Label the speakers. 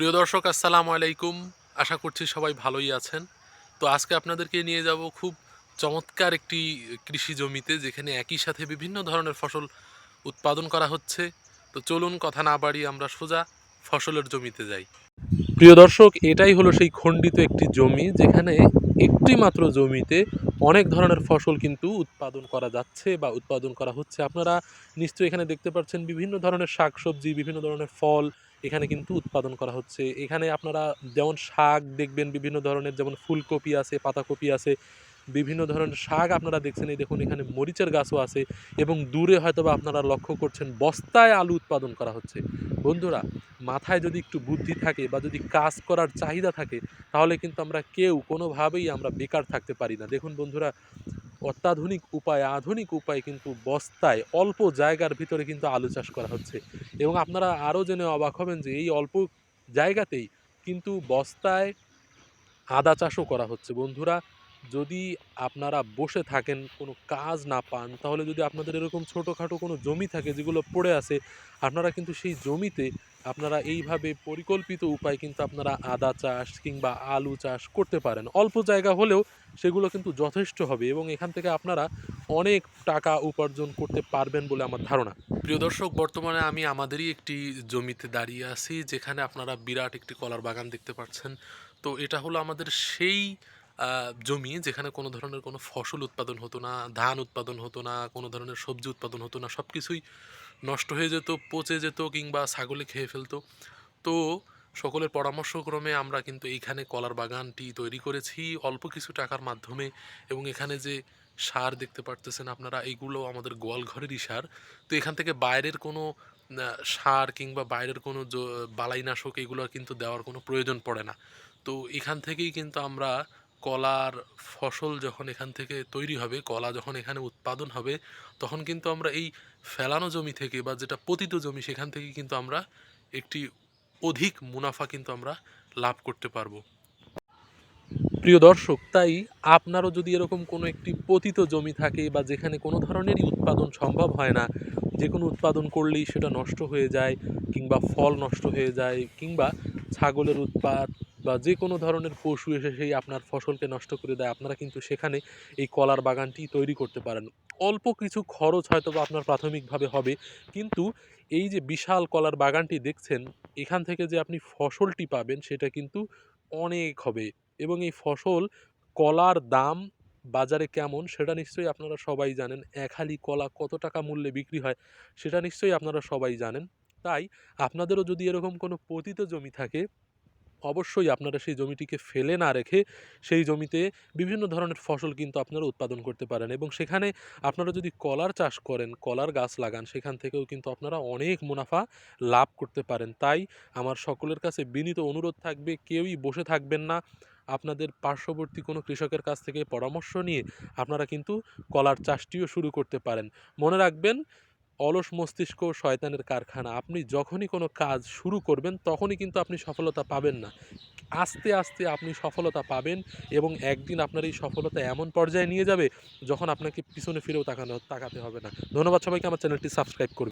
Speaker 1: প্রিয় দর্শক, আসসালামু আলাইকুম। আশা করছি সবাই ভালোই আছেন। তো আজকে আপনাদেরকে নিয়ে যাব খুব চমৎকার একটি কৃষি জমিতে, যেখানে একই সাথে বিভিন্ন ধরনের ফসল উৎপাদন করা হচ্ছে। তো চলুন কথা না বাড়িয়ে আমরা সোজা ফসলের জমিতে যাই। প্রিয় দর্শক, এটাই হলো সেই খণ্ডিত একটি জমি, যেখানে একটি মাত্র জমিতে অনেক ধরনের ফসল কিন্তু উৎপাদন করা যাচ্ছে বা উৎপাদন করা হচ্ছে। আপনারা নিশ্চয়ই এখানে দেখতে পাচ্ছেন বিভিন্ন ধরনের শাকসবজি, বিভিন্ন ধরনের ফল এখানে কিন্তু উৎপাদন করা হচ্ছে। এখানে আপনারা যেমন শাক দেখবেন বিভিন্ন ধরনের, যেমন ফুলকপি আছে, পাতাকপি আছে, বিভিন্ন ধরনের শাক আপনারা দেখছেন। এই দেখুন, এখানে মরিচের গাছও আছে এবং দূরে হয়তোবা আপনারা লক্ষ্য করছেন বস্তায় আলু উৎপাদন করা হচ্ছে। বন্ধুরা, মাথায় যদি একটু বুদ্ধি থাকে বা যদি কাজ করার চাহিদা থাকে, তাহলে কিন্তু আমরা কেউ কোনোভাবেই আমরা বেকার থাকতে পারি না। দেখুন বন্ধুরা, অত্যাধুনিক উপায়, আধুনিক উপায় কিন্তু বস্তায় অল্প জায়গার ভিতরে কিন্তু আলু চাষ করা হচ্ছে। এবং আপনারা আরও জেনে অবাক হবেন যে এই অল্প জায়গাতেই কিন্তু বস্তায় আদা চাষও করা হচ্ছে। বন্ধুরা, যদি আপনারা বসে থাকেন, কোনো কাজ না পান, তাহলে যদি আপনাদের এরকম ছোটোখাটো কোনো জমি থাকে যেগুলো পড়ে আছে, আপনারা কিন্তু সেই জমিতে আপনারা এইভাবে পরিকল্পিত উপায় কিন্তু আপনারা আদা চাষ কিংবা আলু চাষ করতে পারেন। অল্প জায়গা হলেও সেগুলো কিন্তু যথেষ্ট হবে এবং এখান থেকে আপনারা অনেক টাকা উপার্জন করতে পারবেন বলে আমার ধারণা। প্রিয় দর্শক, বর্তমানে আমি আমাদেরই একটি জমিতে দাঁড়িয়ে আছি, যেখানে আপনারা বিরাট একটি কলার বাগান দেখতে পাচ্ছেন। তো এটা হলো আমাদের সেই জমি যেখানে কোনো ধরনের কোনো ফসল উৎপাদন হতো না, ধান উৎপাদন হতো না, কোনো ধরনের সবজি উৎপাদন হতো না। সব কিছুই নষ্ট হয়ে যেত, পচে যেত কিংবা ছাগলে খেয়ে ফেলতো। তো সকলের পরামর্শক্রমে আমরা কিন্তু এইখানে কলার বাগানটি তৈরি করেছি অল্প কিছু টাকার মাধ্যমে। এবং এখানে যে সার দেখতে পারতেছেন আপনারা, এগুলো আমাদের গোয়াল ঘরেরই সার। তো এখান থেকে বাইরের কোনো সার কিংবা বাইরের কোনো বালাইনাশক এগুলো কিন্তু দেওয়ার কোনো প্রয়োজন পড়ে না। তো এখান থেকেই কিন্তু আমরা কলার ফসল যখন এখান থেকে তৈরি হবে, কলা যখন এখানে উৎপাদন হবে, তখন কিন্তু আমরা এই ফেলানো জমি থেকে বা যেটা পতিত জমি, সেখান থেকে কিন্তু আমরা একটি অধিক মুনাফা কিন্তু আমরা লাভ করতে পারবো। প্রিয় দর্শক, তাই আপনারও যদি এরকম কোনো একটি পতিত জমি থাকে বা যেখানে কোনো ধরনেরই উৎপাদন সম্ভব হয় না, যে কোনো উৎপাদন করলেই সেটা নষ্ট হয়ে যায় কিংবা ফল নষ্ট হয়ে যায় কিংবা ছাগলের উৎপাত বা যে কোনো ধরনের পশু এসে সেই আপনার ফসলকে নষ্ট করে দেয়, আপনারা কিন্তু সেখানে এই কলার বাগানটি তৈরি করতে পারেন। অল্প কিছু খরচ হয়তো বা আপনার প্রাথমিকভাবে হবে, কিন্তু এই যে বিশাল কলার বাগানটি দেখছেন, এখান থেকে যে আপনি ফসলটি পাবেন সেটা কিন্তু অনেক হবে। এবং এই ফসল, কলার দাম বাজারে কেমন সেটা নিশ্চয়ই আপনারা সবাই জানেন। এক হালি কলা কত টাকা মূল্যে বিক্রি হয় সেটা নিশ্চয়ই আপনারা সবাই জানেন। তাই আপনাদেরও যদি এরকম কোনো পতিত জমি থাকে, অবশ্যই আপনারা সেই জমিটিকে ফেলে না রেখে সেই জমিতে বিভিন্ন ধরনের ফসল কিন্তু আপনারা উৎপাদন করতে পারেন। এবং সেখানে আপনারা যদি কলার চাষ করেন, কলার গাছ লাগান, সেখান থেকেও কিন্তু আপনারা অনেক মুনাফা লাভ করতে পারেন। তাই আমার সকলের কাছে বিনীত অনুরোধ থাকবে, কেউই বসে থাকবেন না। আপনাদের পার্শ্ববর্তী কোনো কৃষকের কাছ থেকে পরামর্শ নিয়ে আপনারা কিন্তু কলার চাষটিও শুরু করতে পারেন। মনে রাখবেন, অলস মস্তিষ্ক শয়তানের কারখানা। আপনি যখনই কোনো কাজ শুরু করবেন, তখনই কিন্তু আপনি সফলতা পাবেন না। আস্তে আস্তে আপনি সফলতা পাবেন এবং একদিন আপনার এই সফলতা এমন পর্যায়ে নিয়ে যাবে যখন আপনাকে পিছনে ফিরেও তাকাতে হবে না। ধন্যবাদ সবাইকে। আমার চ্যানেলটি সাবস্ক্রাইব করবেন।